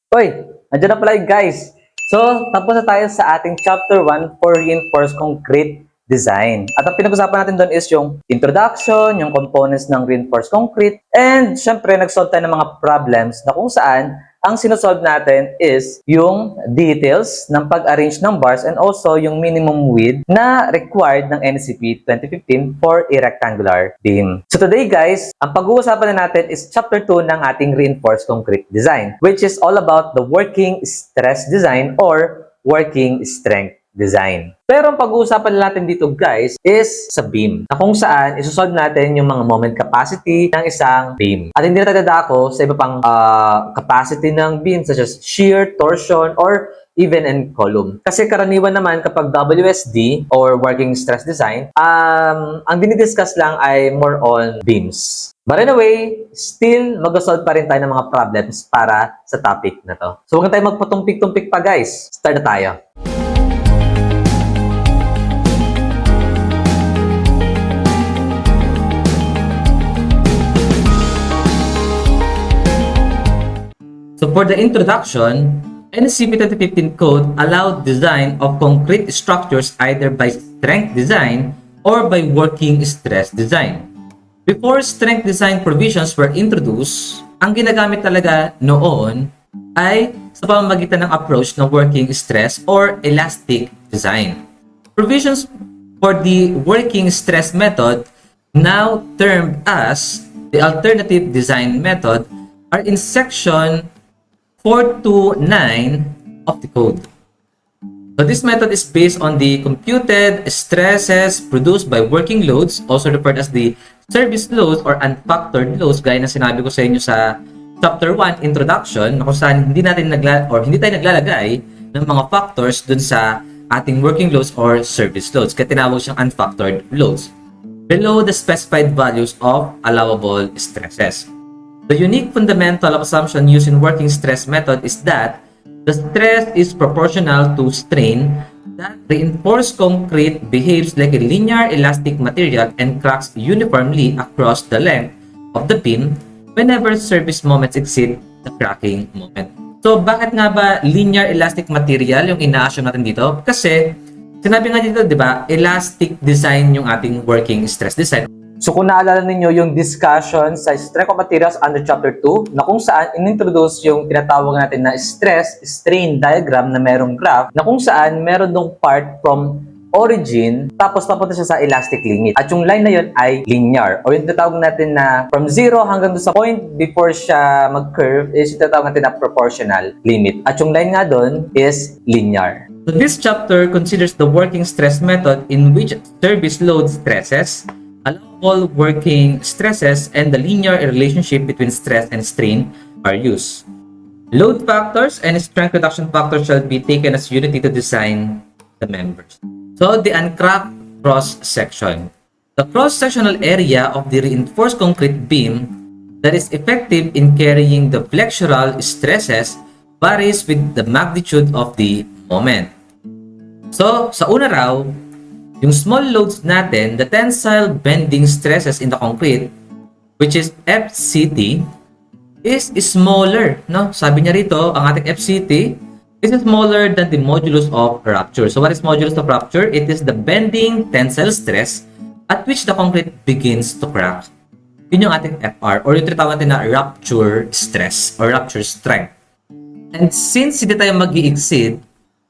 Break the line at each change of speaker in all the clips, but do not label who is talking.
Hoy, nandiyan na pala yung guys. So, tapos na tayo sa ating chapter 1 for reinforced concrete design. At ang pinag-usapan natin doon is yung introduction, yung components ng reinforced concrete, and syempre, nag-solve tayo ng mga problems na kung saan ang sinusolve natin is yung details ng pag-arrange ng bars and also yung minimum width na required ng NCP 2015 for a rectangular beam. So today guys, ang pag-uusapan na natin is chapter 2 ng ating reinforced concrete design, which is all about the working stress design or working strength design. Pero ang pag-uusapan natin dito guys is sa beam, na kung saan isosolve natin yung mga moment capacity ng isang beam. At hindi na tayo dadako sa iba pang capacity ng beam such as shear, torsion, or even in column. Kasi karaniwan naman kapag WSD or working stress design, ang dinidiscuss lang ay more on beams. But anyway, still mag-solve pa rin tayo ng mga problems para sa topic na to. So huwag na tayo magpatumpik-tumpik pa guys. Start na tayo. So for the introduction, NCP 2015 code allowed design of concrete structures either by strength design or by working stress design. Before strength design provisions were introduced, ang ginagamit talaga noon ay sa pamamagitan ng approach ng working stress or elastic design. Provisions for the working stress method, now termed as the alternative design method, are in section 429 of the code. So this method is based on the computed stresses produced by working loads, also referred as the service loads or unfactored loads, gaya na sinabi ko sa inyo sa chapter 1 introduction, na kung saan hindi tayo naglalagay ng mga factors dun sa ating working loads or service loads, kaya tinawag siyang unfactored loads below the specified values of allowable stresses. The unique fundamental assumption used in working stress method is that the stress is proportional to strain, that reinforced concrete behaves like a linear elastic material and cracks uniformly across the length of the beam whenever service moments exceed the cracking moment. So bakit nga ba linear elastic material yung ina-assume natin dito? Kasi sinabi nga dito, di ba, elastic design yung ating working stress design. So kung naalala ninyo yung discussion sa strength of materials under chapter 2, na kung saan inintroduce yung tinatawag natin na stress-strain diagram na merong graph, na kung saan meron dong part from origin, tapos papunta siya sa elastic limit. At yung line na yun ay linear, o yung tinatawag natin na from 0 hanggang sa point before siya mag-curve is yung tinatawag natin na proportional limit. At yung line nga doon is linear. So this chapter considers the working stress method in which service load stresses, allowable working stresses, and the linear relationship between stress and strain are used. Load factors and strength reduction factors shall be taken as unity to design the members. So the uncracked cross-section. The cross-sectional area of the reinforced concrete beam that is effective in carrying the flexural stresses varies with the magnitude of the moment. So sa una raw, yung small loads natin, the tensile bending stresses in the concrete, which is FCT, is smaller, no? Sabi niya rito, ang ating FCT is smaller than the modulus of rupture. So what is modulus of rupture? It is the bending tensile stress at which the concrete begins to crack. Yun yung ating FR, or yung tinatawag natin na rupture stress or rupture strength. And since hindi tayo mag-i-exceed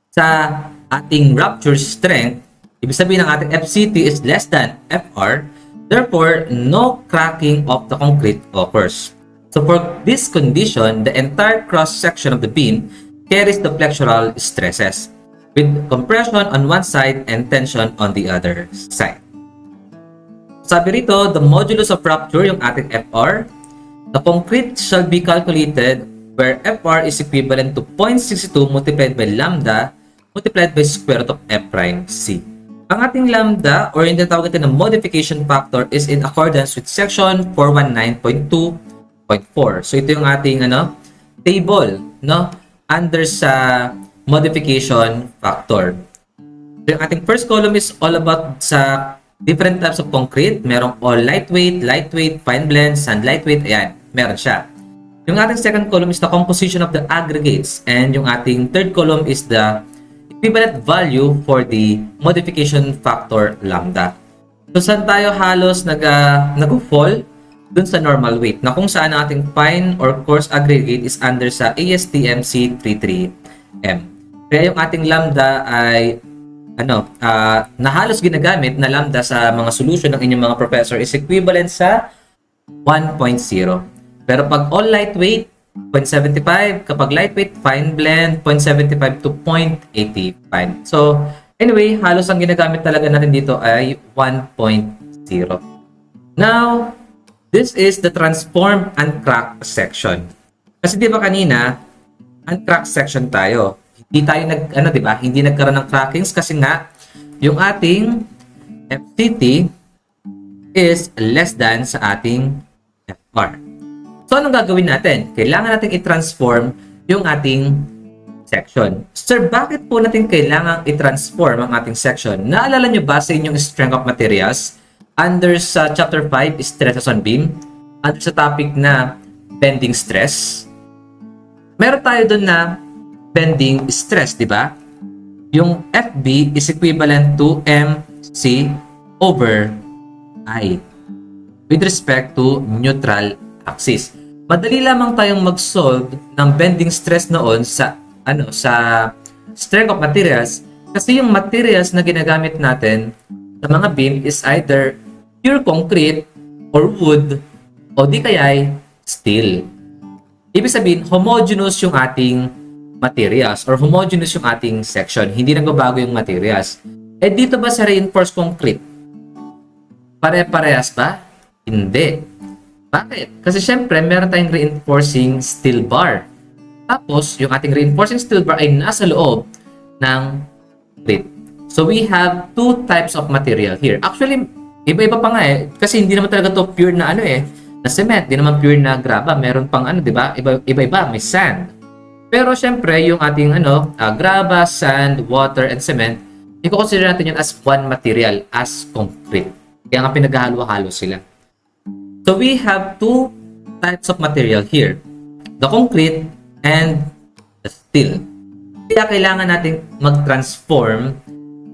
sa ating rupture strength, ibig sabihin ng ating FCT is less than FR, therefore, no cracking of the concrete occurs. So for this condition, the entire cross-section of the beam carries the flexural stresses, with compression on one side and tension on the other side. Sabi rito, the modulus of rupture, yung ating FR, the concrete shall be calculated where FR is equivalent to 0.62 multiplied by lambda multiplied by square root of F prime C. Ang ating lambda or yung tinatawag natin na modification factor is in accordance with section 419.2.4. So ito yung ating table, no, under sa modification factor. So yung ating first column is all about sa different types of concrete. Merong all lightweight, fine blend, sand lightweight, ayan, meron siya. Yung ating second column is the composition of the aggregates. And yung ating third column is the equivalent value for the modification factor lambda. So, saan tayo halos nag-fall? Dun sa normal weight, na kung saan ang ating fine or coarse aggregate is under sa ASTM C33M. Kaya yung ating lambda ay na halos ginagamit na lambda sa mga solution ng inyong mga professor is equivalent sa 1.0. Pero pag all lightweight, 0.75. Kapag lightweight, fine blend, 0.75 to 0.85. So, anyway, halos ang ginagamit talaga natin dito ay 1.0. Now, this is the transformed uncracked section. Kasi di ba kanina, uncracked section tayo. Hindi tayo hindi nagkaroon ng crackings kasi nga yung ating FCT is less than sa ating FR. So, anong gagawin natin? Kailangan natin i-transform yung ating section. Sir, bakit po natin kailangan i-transform ang ating section? Naalala nyo ba sa inyong strength of materials? Under sa chapter 5, stresses on beam. Under sa topic na bending stress. Meron tayo dun na bending stress, di ba? Yung FB is equivalent to MC over I with respect to neutral axis. Madali lamang tayong mag-solve ng bending stress noon sa strength of materials kasi yung materials na ginagamit natin sa mga beam is either pure concrete or wood o di kaya steel. Ibig sabihin, homogeneous yung ating materials or homogeneous yung ating section. Hindi nagbabago yung materials. Eh dito ba sa reinforced concrete? Pare-parehas ba? Hindi. Bakit? Kasi syempre, meron tayong reinforcing steel bar. Tapos, yung ating reinforcing steel bar ay nasa loob ng concrete. So, we have two types of material here. Actually, iba-iba pa nga eh. Kasi hindi naman talaga to pure na na cement. Hindi naman pure na graba. Meron pang di ba? Iba-iba. May sand. Pero syempre, yung ating graba, sand, water, and cement, i-consider natin yun as one material, as concrete. Kaya nga pinaghahalo-halo sila. So we have two types of material here. The concrete and the steel. Kaya kailangan natin mag-transform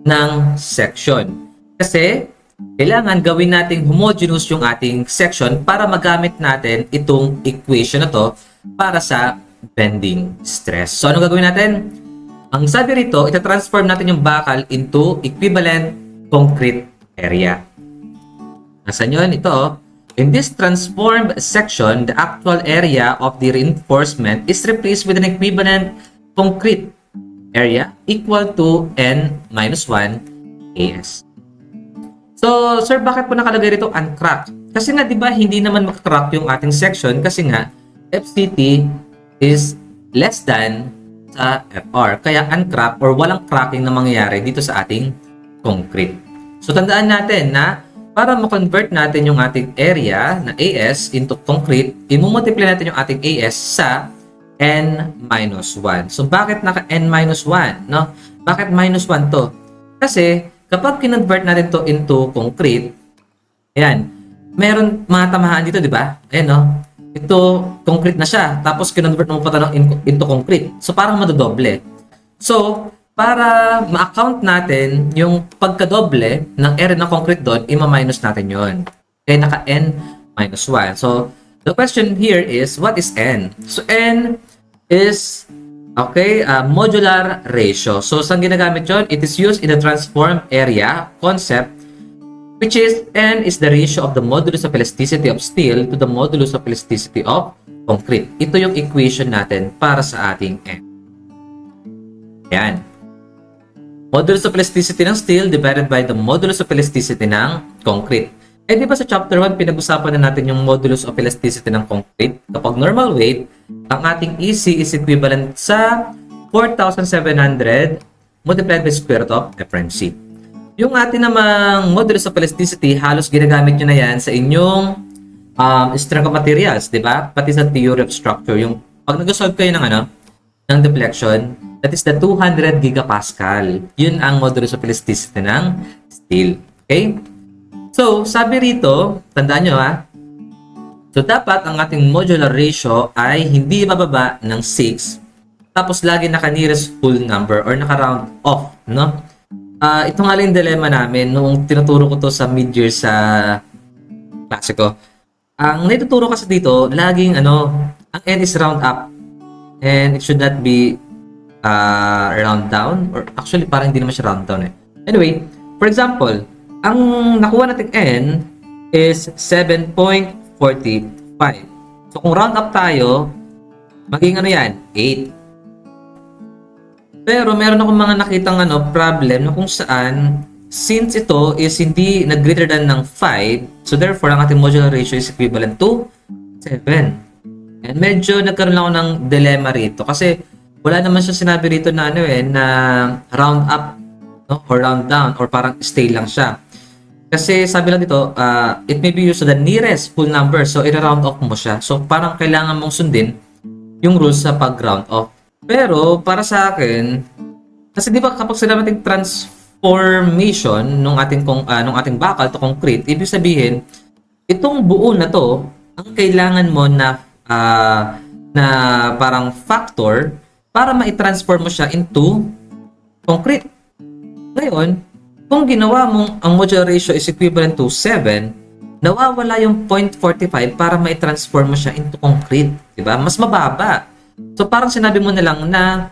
ng section. Kasi kailangan gawin nating homogeneous yung ating section para magamit natin itong equation na to para sa bending stress. So ano gagawin natin? Ang sabi rito, ita-transform natin yung bakal into equivalent concrete area. Nasaan yun? Ito. In this transformed section, the actual area of the reinforcement is replaced with an equivalent concrete area equal to n-1 AS. So, sir, bakit po nakalagay rito uncracked? Kasi nga, di ba, hindi naman makakrack yung ating section kasi nga, FCT is less than sa FR. Kaya uncracked or walang cracking na mangyayari dito sa ating concrete. So, tandaan natin na para ma-convert natin yung ating area na AS into concrete, i-multiply natin yung ating AS sa n-1. So, bakit naka n-1? No? Bakit -1 to? Kasi, kapag kinonvert natin to into concrete, ayan, meron mga tamahaan dito, di ba? Ayan, no? Ito, concrete na siya. Tapos, kinonvert mo pa ito into concrete. So, parang madodoble. So, para ma-account natin yung pagkadoble ng area ng concrete doon, ima-minus natin yon. Kaya naka n-1. So, the question here is, what is n? So, n is, modular ratio. So, saan ginagamit yon? It is used in the transformed area concept, which is n is the ratio of the modulus of elasticity of steel to the modulus of elasticity of concrete. Ito yung equation natin para sa ating n. Yan. Modulus of elasticity ng steel divided by the modulus of elasticity ng concrete. Eh di ba sa chapter 1 pinag-usapan na natin yung modulus of elasticity ng concrete? Kapag normal weight, ang ating EC is equivalent sa 4,700 multiplied by square root of FMC. Yung ating namang modulus of elasticity, halos ginagamit nyo na yan sa inyong strength of materials, di ba? Pati sa theory of structure. Yung pag nag-solve kayo ng deflection, that is the 200 gigapascal. Yun ang modulus of elasticity ng steel. Okay? So, sabi rito, tandaan nyo So, dapat ang ating modular ratio ay hindi bababa ng 6. Tapos, lagi naka-nearest whole number or naka-round off, no? Ito nga lang yung dilemma namin nung tinuturo ko to sa mid-year sa klase ko. Ang naituturo kasi dito, laging ang n is round up. And it should not be round down. Or actually, parang hindi naman siya round down eh. Anyway, for example, ang nakuha nating n is 7.45. So, kung round up tayo, maging yan? 8. Pero meron akong mga nakitang problem na kung saan since ito is hindi na greater than ng 5, so therefore ang ating modular ratio is equivalent to 7. And medyo nagkaroon lang ako ng dilemma rito kasi wala naman siya sinabi rito na na round up, no, or round down or parang stay lang siya. Kasi sabi lang dito, it may be used to the nearest whole number, so i-round off mo siya. So parang kailangan mong sundin yung rules sa pag-round off. Pero para sa akin, kasi di ba kapag sinabi nating transformation nung ating bakal to concrete, ibig sabihin itong buo na to ang kailangan mo na parang factor para ma-transform mo siya into concrete. Ngayon, kung ginawa mong ang modular ratio is equivalent to 7, nawawala yung 0.45 para ma-transform mo siya into concrete, di ba? Mas mababa. So, parang sinabi mo na lang na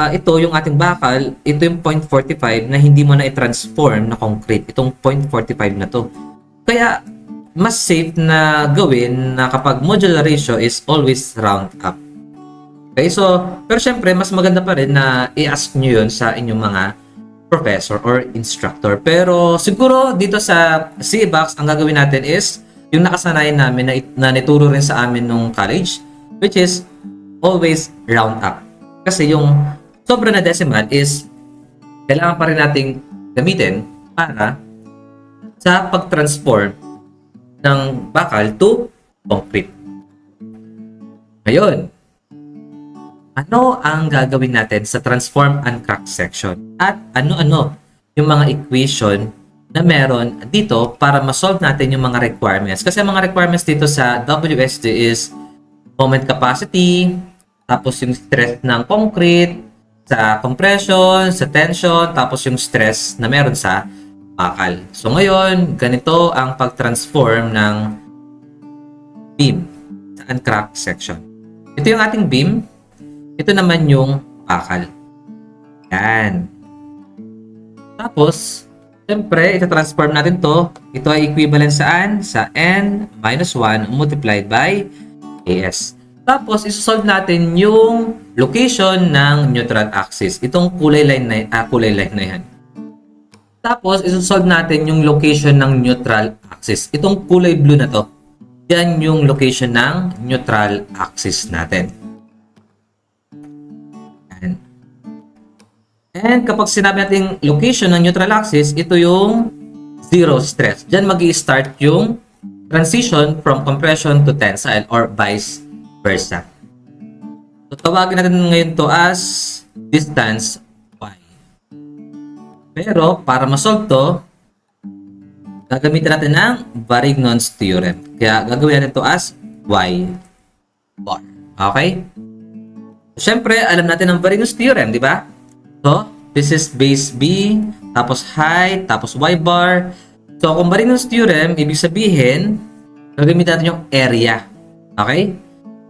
ito yung ating bakal, ito yung 0.45 na hindi mo na i-transform na concrete. Itong 0.45 na to. Kaya, mas safe na gawin na kapag modular ratio is always round up. Okay, so, pero syempre, mas maganda pa rin na i-ask nyo yun sa inyong mga professor or instructor. Pero, siguro dito sa CBOX, ang gagawin natin is yung nakasanayan namin na nituro rin sa amin nung college, which is always round up. Kasi yung sobra na decimal is kailangan pa rin nating gamitin para sa pag-transform ng bakal to concrete. Ngayon, ano ang gagawin natin sa transform and crack section? At ano-ano yung mga equation na meron dito para ma-solve natin yung mga requirements? Kasi ang mga requirements dito sa WSD is moment capacity, tapos yung stress ng concrete, sa compression, sa tension, tapos yung stress na meron sa bakal. So ngayon, ganito ang pag-transform ng beam sa uncracked section. Ito yung ating beam, ito naman yung bakal. Yan. Tapos, siyempre, ita-transform natin to. Ito ay equivalent saan? Sa n-1 multiplied by AS. Tapos, isosolve natin yung location ng neutral axis. Itong kulay line na yan. Tapos, isosolve natin yung location ng neutral axis. Itong kulay blue na to. Yan yung location ng neutral axis natin. Yan. And kapag sinabi natin location ng neutral axis, ito yung zero stress. Diyan mag-i-start yung transition from compression to tensile or vice versa. So, tawagin natin ngayon to as distance y. Pero, para ma-solve to, gagamitin natin ng Varignon's theorem. Kaya, gagawin natin to as y bar. Okay? So, syempre, alam natin ang Varignon's theorem, di ba? So, this is base B, tapos height, tapos y bar. So, kung Varignon's theorem, ibig sabihin, gagamitin natin yung area. Okay?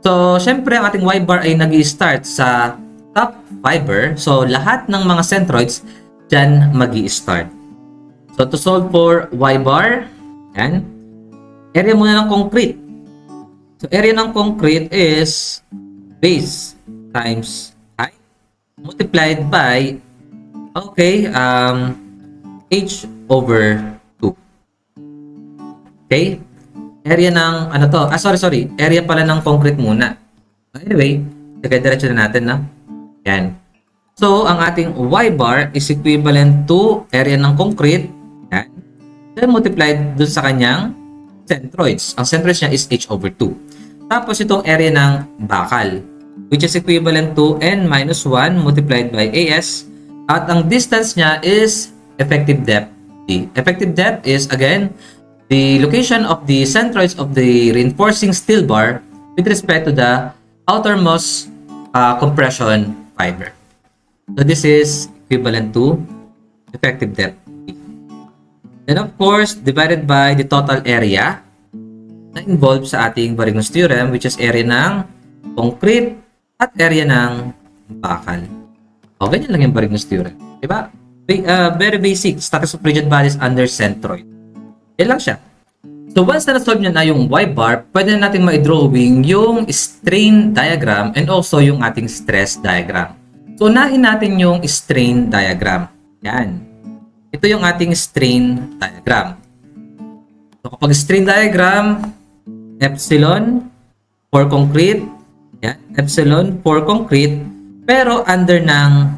So, syempre, ang ating y-bar ay nag-i-start sa top fiber. So, lahat ng mga centroids dyan mag-i-start. So, to solve for y-bar, yan, area muna ng concrete. So, area ng concrete is base times height multiplied by, h over 2. Okay? Area ng, area pala ng concrete muna. Anyway, diretso na natin, na. Yan. So, ang ating y-bar is equivalent to area ng concrete, yan. Then, multiplied dun sa kanyang centroids. Ang centroids niya is h over 2. Tapos, itong area ng bakal, which is equivalent to n-1 multiplied by as. At ang distance niya is effective depth d. Effective depth is, again, the location of the centroids of the reinforcing steel bar with respect to the outermost compression fiber. So this is equivalent to effective depth. Then of course, divided by the total area na involved sa ating Barignos theorem, which is area ng concrete at area ng bakal. O, ganyan lang yung Barignos theorem. Diba? Very basic. Status of rigid bodies under centroid. Yan lang siya. So once na na-solve nyo na yung Y-bar, pwede na natin ma-drawing yung strain diagram and also yung ating stress diagram. So unahin natin yung strain diagram. Yan. Ito yung ating strain diagram. So kapag strain diagram, epsilon for concrete, yan, epsilon for concrete, pero under ng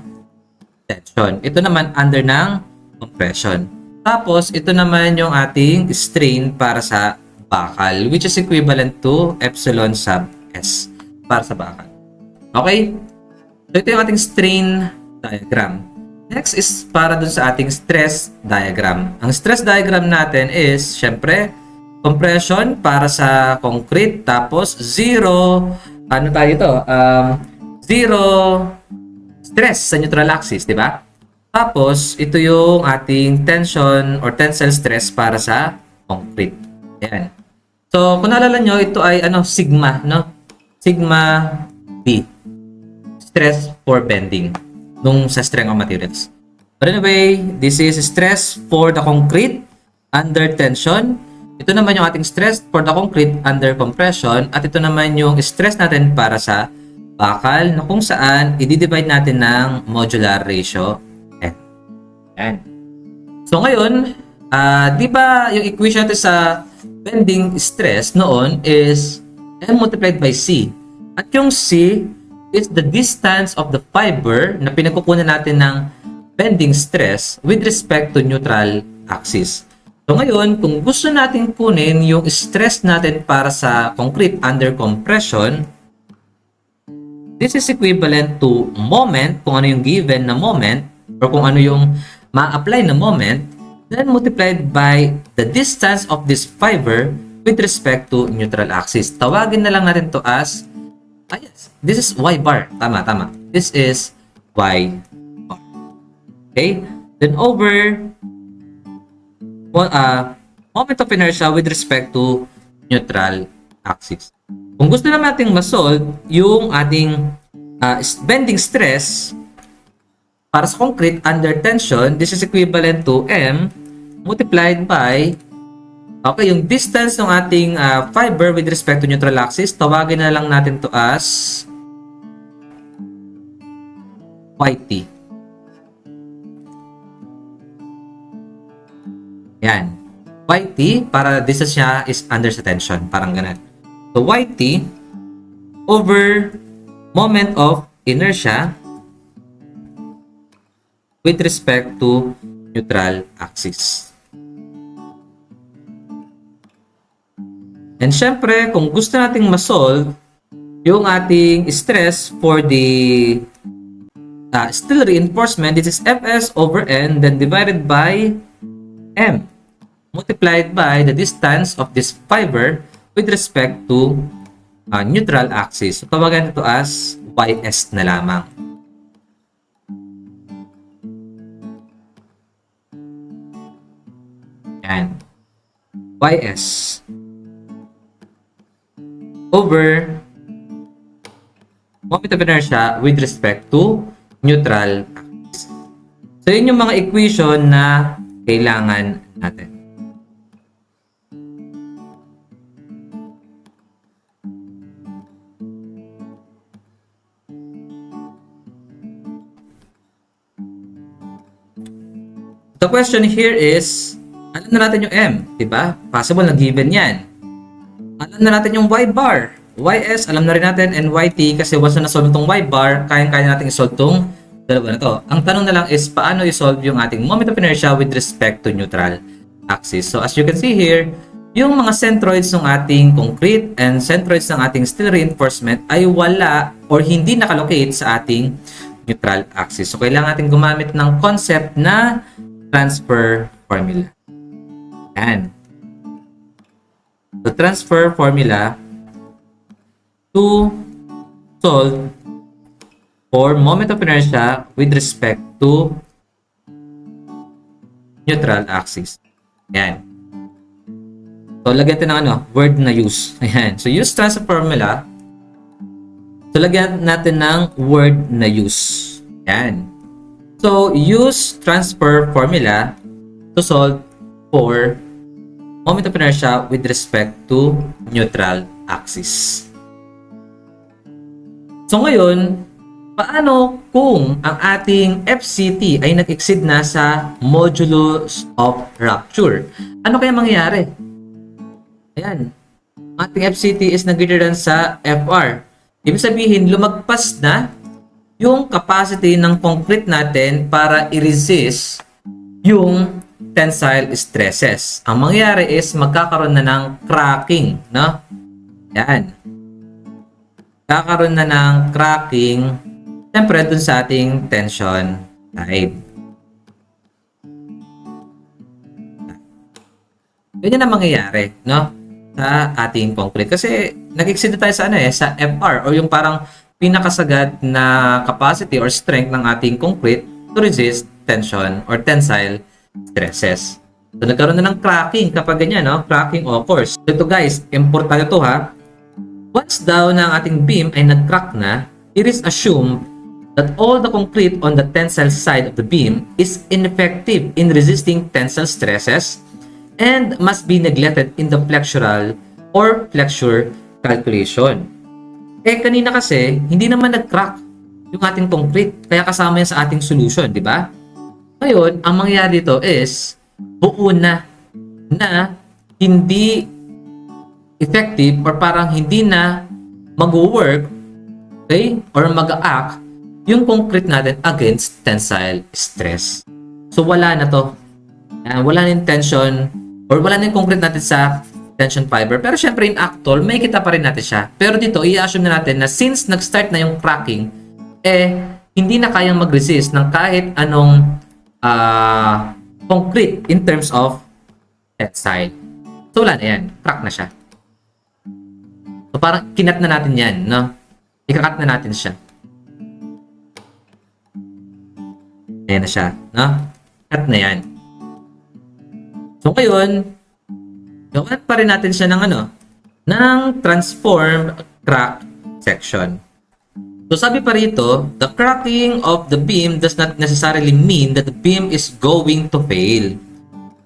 tension. Ito naman under ng compression. Tapos, ito naman yung ating strain para sa bakal, which is equivalent to epsilon sub S para sa bakal. Okay? So, ito yung ating strain diagram. Next is para dun sa ating stress diagram. Ang stress diagram natin is, syempre, compression para sa concrete, tapos zero, ano tayo ito? Zero stress sa neutral axis, di ba? Tapos, ito yung ating tension or tensile stress para sa concrete. Ayan. So, kung naalala nyo, ito ay sigma, no? Sigma D. Stress for bending nung sa strength of materials. But anyway, this is stress for the concrete under tension. Ito naman yung ating stress for the concrete under compression. At ito naman yung stress natin para sa bakal na kung saan i-divide natin ng modular ratio N. Yan. So ngayon, di ba yung equation natin sa bending stress noon is M multiplied by C. At yung C is the distance of the fiber na pinagkukunan natin ng bending stress with respect to neutral axis. So ngayon, kung gusto natin kunin yung stress natin para sa concrete under compression, this is equivalent to moment, kung ano yung given na moment, or kung ano yung ma-apply na moment, then multiplied by the distance of this fiber with respect to neutral axis. Tawagin na lang natin to as, yes, this is Y bar. Tama, tama. This is Y bar. Okay? Then over moment of inertia with respect to neutral axis. Kung gusto naman nating ma-solve yung ating bending stress para sa concrete under tension, this is equivalent to M multiplied by yung distance ng ating fiber with respect to neutral axis. Tawagin na lang natin to as YT. Yan. YT, para distance niya is under sa tension. Parang ganun. So, YT over moment of inertia with respect to neutral axis. And syempre, kung gusto nating ma-solve yung ating stress for the steel reinforcement, this is Fs over N, then divided by M, multiplied by the distance of this fiber with respect to neutral axis. So, tawagan ito as Ys na lamang. Yan. Ys over moment of inertia with respect to neutral axis. So, yun yung mga equation na kailangan natin. The question here is, alam na natin yung M, diba? Possible na given yan. Alam na natin yung Y bar. Ys, alam na rin natin, and Yt, kasi once na nasolve itong Y bar, kaya natin isolve itong dalawa na to. Ang tanong na lang is, paano isolve yung ating moment of inertia with respect to neutral axis? So, as you can see here, yung mga centroids ng ating concrete and centroids ng ating steel reinforcement ay wala or hindi nakalocate sa ating neutral axis. So, kailangan natin gumamit ng concept na transfer formula. Yan. the transfer formula to solve for moment of inertia with respect to neutral axis. Ayan. So, lagyan natin ng word na use. Ayan. So, use transfer formula. So, lagyan natin ng word na use. Ayan. So, use transfer formula to solve for moment of inertia with respect to neutral axis. So, ngayon, paano kung ang ating FCT ay nag-exceed na sa modulus of rupture? Ano kaya mangyayari? Ayan. Ating FCT is na greater than sa FR. Ibig sabihin, lumagpas na yung capacity ng concrete natin para i-resist yung tensile stresses. Ang mangyayari is magkakaroon na ng cracking, no? Yan. Kakaroon na ng cracking, siyempre dun sa ating tension side. Ganyan ang mangyayari, no? Sa ating concrete. Kasi nag-exceed tayo sa sa FR or yung parang pinakasagad na capacity or strength ng ating concrete to resist tension or tensile stresses. So, nagkaroon na ng cracking kapag ganyan, no? Cracking occurs. So, ito guys, importante to ha. Once daw na ang ating beam ay nag-crack na, it is assumed that all the concrete on the tensile side of the beam is ineffective in resisting tensile stresses and must be neglected in the flexural or flexure calculation. Kanina kasi, hindi naman nag-crack yung ating concrete, kaya kasama yan sa ating solution, di ba? Ngayon, ang mangyayari dito is, buo na hindi effective or parang hindi na mag-work, okay, or mag-act yung concrete natin against tensile stress. So, wala na to. Wala na yung tension or wala na yung concrete natin sa tension fiber. Pero syempre in actual, may kita pa rin natin siya. Pero dito, i-assume na natin na since nag-start na yung cracking, hindi na kayang mag-resist ng kahit anong concrete in terms of tensile. So, wala na yan. Crack na siya. So, parang kinat na natin yan, no? Ikakat na natin siya. Ayan na siya, no? Cut na yan. So, ngayon, gawan pa rin natin siya ng ng transform crack section. So, sabi pa rito, the cracking of the beam does not necessarily mean that the beam is going to fail.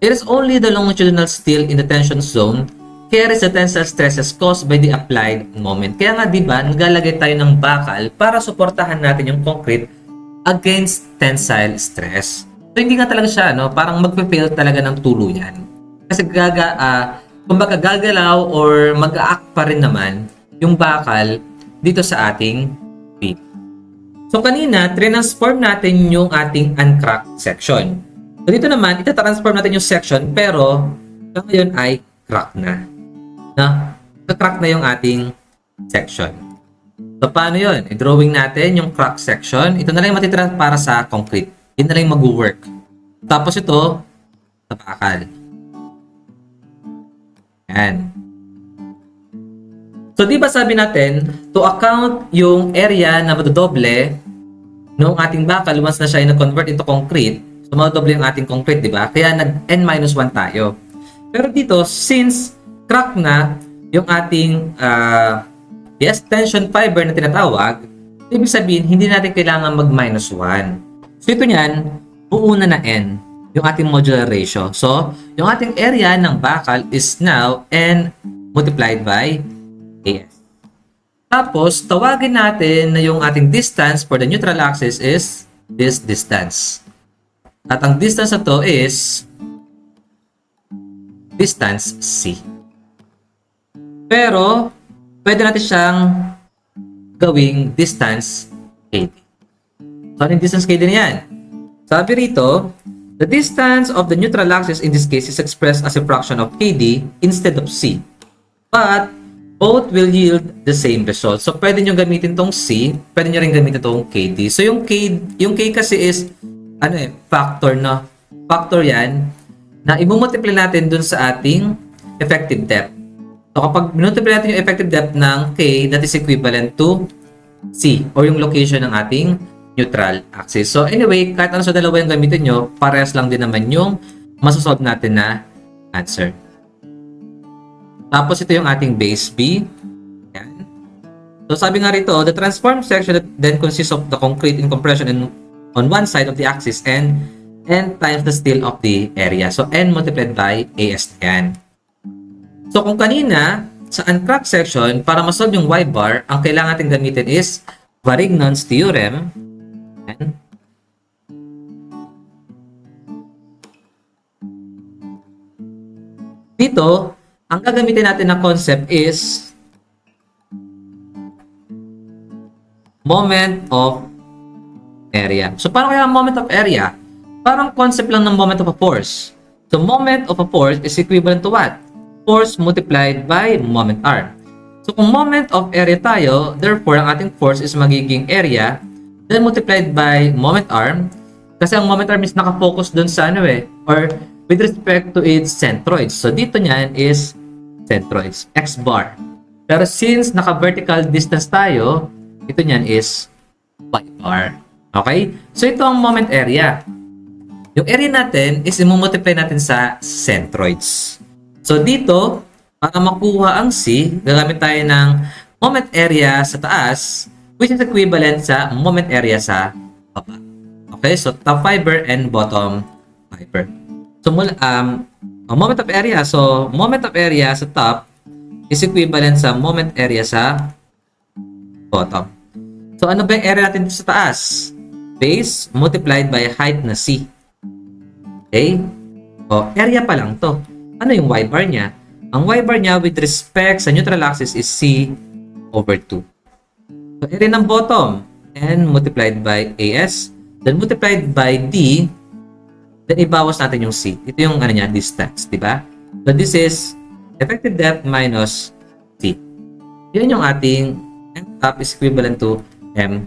It is only the longitudinal steel in the tension zone carries the tensile stresses caused by the applied moment. Kaya nga, di ba, naglalagay tayo ng bakal para suportahan natin yung concrete against tensile stress. So, hindi nga talaga siya, no? Parang magpe-fail talaga ng tuluyan. Kasi kumbaga gagalaw or mag-act pa rin naman yung bakal dito sa ating beam. So, kanina, transform natin yung ating uncracked section. So, dito naman, itatransform natin yung section pero ngayon ay crack na. Crack na yung ating section. So, paano yun? I-drawing natin yung crack section. Ito na lang yung matitira para sa concrete. Yun na lang yung mag-work. Tapos ito, sa bakal. Yan. So, di ba sabi natin, to account yung area na madodoble nung ating bakal once na siya ay na-convert into concrete, so madodoble yung ating concrete, di ba? Kaya nag-n-1 tayo. Pero dito, since crack na yung ating tension fiber na tinatawag, ibig sabihin, hindi natin kailangan mag-1. So, ito niyan, buo na n, yung ating modular ratio. So, yung ating area ng bakal is now n multiplied by as. Tapos, tawagin natin na yung ating distance for the neutral axis is this distance. At ang distance na to is distance C. Pero, pwede natin siyang gawing distance KD. So, ano yung distance KD na yan? Sabi rito, the distance of the neutral axis in this case is expressed as a fraction of KD instead of C. But, both will yield the same result. So, pwede nyo gamitin tong C, pwede nyo rin gamitin tong KD. So, yung K kasi is, factor, no? Factor yan, na i-multiply natin dun sa ating effective depth. So kapag multiply natin yung effective depth ng K, that is equivalent to C or yung location ng ating neutral axis. So anyway, kahit ano sa dalawa yung gamitin nyo, parehas lang din naman yung masasolve natin na answer. Tapos ito yung ating base B. Yan. So sabi nga rito, the transform section that then consists of the concrete in compression on one side of the axis and n times the steel of the area. So n multiplied by AS yan. So kung kanina, sa uncracked section, para masolve yung y-bar, ang kailangan natin gamitin is Varignon's theorem. Yan. Dito, ang gagamitin natin na concept is moment of area. So, paano kaya ang moment of area? Parang concept lang ng moment of a force. So, moment of a force is equivalent to what? Force multiplied by moment arm. So, kung moment of area tayo, therefore, ang ating force is magiging area, then multiplied by moment arm. Kasi ang moment arm is nakafocus dun sa ano or with respect to its centroids. So, dito niyan is centroids, x bar. Pero since naka-vertical distance tayo, ito niyan is y bar. Okay? So, ito ang moment area. Yung area natin is i-multiply natin sa centroids. So, dito, para makuha ang C, gagamit tayo ng moment area sa taas, which is equivalent sa moment area sa baba. Okay? So, top fiber and bottom fiber. So, moment of area. So, moment of area sa top is equivalent sa moment area sa bottom. So, ano ba yung area natin sa taas? Base multiplied by height na C. Okay? O, area pa lang to. Ano yung y-bar niya? Ang y-bar niya with respect sa neutral axis is C over 2. So, area ng bottom, N multiplied by AS, then multiplied by D, then ibawas natin yung C. Ito yung ano niya, distance, di ba? So, this is effective depth minus C. Yan yung ating M top is equivalent to M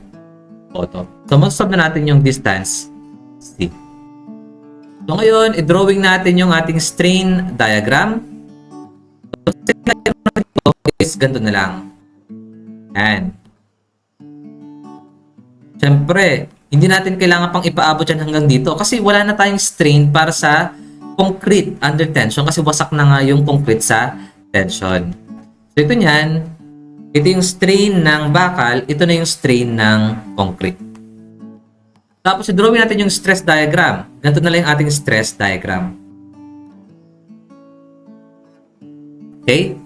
bottom. So, masasolve na natin yung distance C. So, ngayon, i-drawing natin yung ating strain diagram. So, strain diagram is ganito na lang. Yan. Siyempre, hindi natin kailangan pang ipaabot yan hanggang dito kasi wala na tayong strain para sa concrete under tension kasi wasak na nga yung concrete sa tension. So, ito niyan, ito yung strain ng bakal, ito na yung strain ng concrete. Tapos, i-drawing natin yung stress diagram. Ganito na lang yung ating stress diagram. Okay?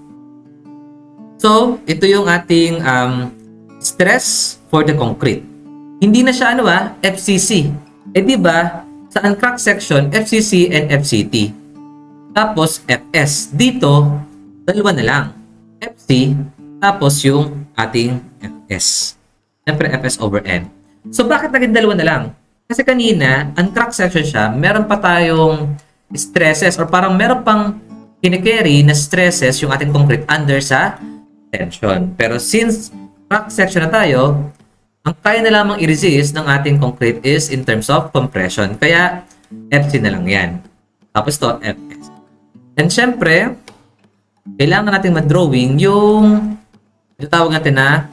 So, ito yung ating stress for the concrete. Hindi na siya FCC. Di ba, sa uncracked section, FCC and FCT. Tapos, FS. Dito, dalawa na lang. FC, tapos yung ating FS. Siyempre, FS over N. So, bakit naging dalawa na lang? Kasi kanina, uncracked section siya, meron pa tayong stresses or parang meron pang kinikerry na stresses yung ating concrete under sa tension. Pero since cracked section na tayo, ang kaya na lamang i-resist ng ating concrete is in terms of compression. Kaya, FC na lang yan. Tapos to, FS. And syempre, kailangan natin mag-drawing yung tawag natin na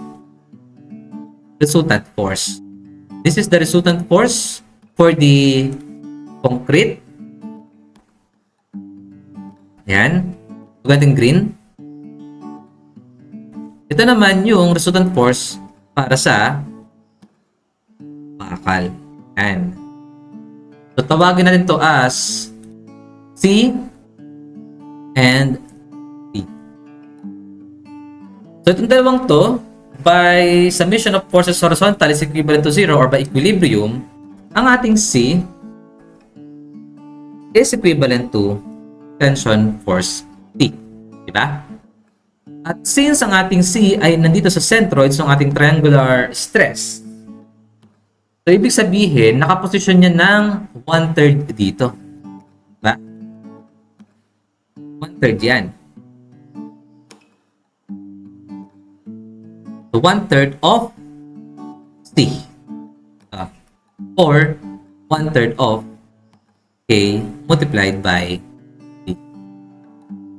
resultant force. This is the resultant force for the concrete. Yan. Gating green. Ito naman yung resultant force para sa bakal. Yan. So, tawagin natin to as C and D. So, itong dalawang to, by summation of forces horizontal is equivalent to 0 or by equilibrium, ang ating C is equivalent to tension force T. Diba? At since ang ating C ay nandito sa centroids ng ating triangular stress, so ibig sabihin, nakaposisyon niya ng 1/3 dito. Diba? 1/3 yan. So, 1/3 of C. Or 1/3 of K multiplied by D.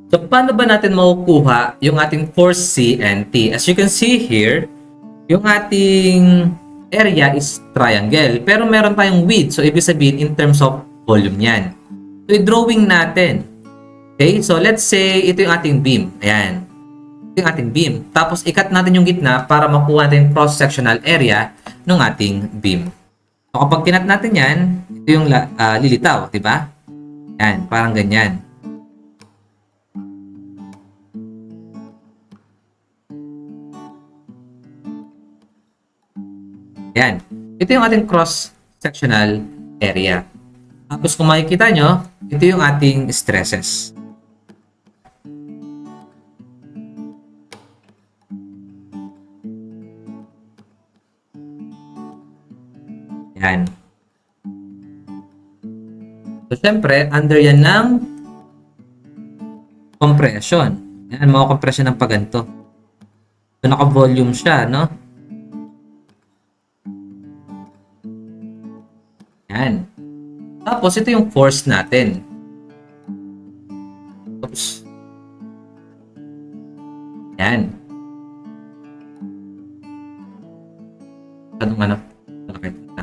So, paano ba natin makukuha yung ating force C and T? As you can see here, yung ating area is triangle. Pero meron tayong width. So, ibig sabihin in terms of volume yan. So, i-drawing natin. Okay? So, let's say ito yung ating beam. Ayan. Ito yung ating beam. Tapos, ikat natin yung gitna para makuha natin yung cross-sectional area ng ating beam. So, kapag kinat natin yan, ito yung lilitaw. Diba? Ayan. Parang ganyan. Ayan. Ito yung ating cross-sectional area. Tapos kung makikita nyo, ito yung ating stresses. Ayan. So, syempre, under yan ng compression. Ayan, mga compression ng paganto. So, naka-volume siya, no? Ayan. Tapos, ito yung force natin. Oops. Ayan. Anong ano? Nakakita.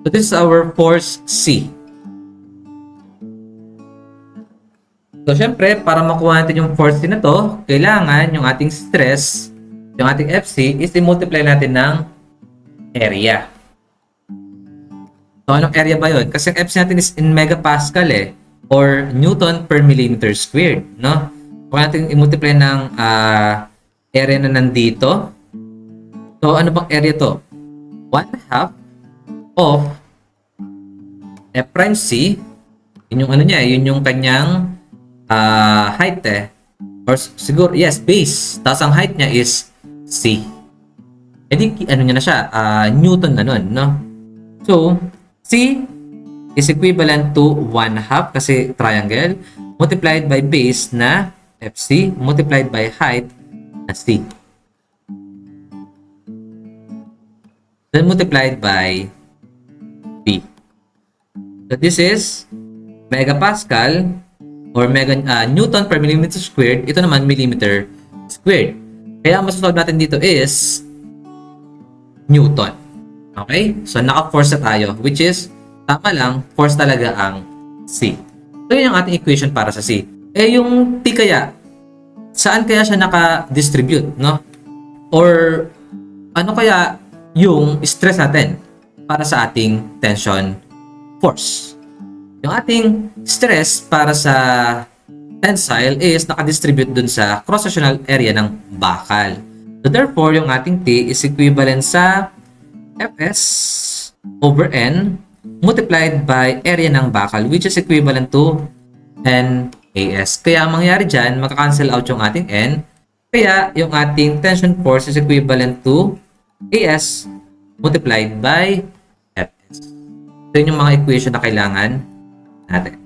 So, this is our force C. So, syempre, para makuha natin yung force C na to, kailangan yung ating stress, yung ating FC, is i-multiply natin ng area. So, anong area ba yun? Kasi yung FC natin is in megapascal or Newton per millimeter squared, no? Kung natin i-multiply ng area na nandito, so, ano bang area to? 1/2 of F prime C, yun yung ano niya, yun yung kanyang height or siguro, yes, base. Tapos ang height niya is C. E di, ano niya na siya, Newton na nun, no? So, C is equivalent to 1/2 kasi triangle, multiplied by base na FC, multiplied by height na C. Then multiplied by B. So, this is megapascal or Newton per millimeter squared. Ito naman millimeter squared. Kaya ang masasolve natin dito is Newton. Okay? So, naka-force na tayo, which is, tama lang, force talaga ang C. So, yun yung ating equation para sa C. Eh, yung T kaya, saan kaya siya naka-distribute, no? Or, ano kaya yung stress natin para sa ating tension force? Yung ating stress para sa tensile is naka-distribute dun sa cross-sectional area ng bakal. So therefore, yung ating T is equivalent sa Fs over N multiplied by area ng bakal, which is equivalent to NAS. Kaya ang mangyayari dyan, magka-cancel out yung ating N. Kaya yung ating tension force is equivalent to AS multiplied by Fs. So yun yung mga equation na kailangan natin.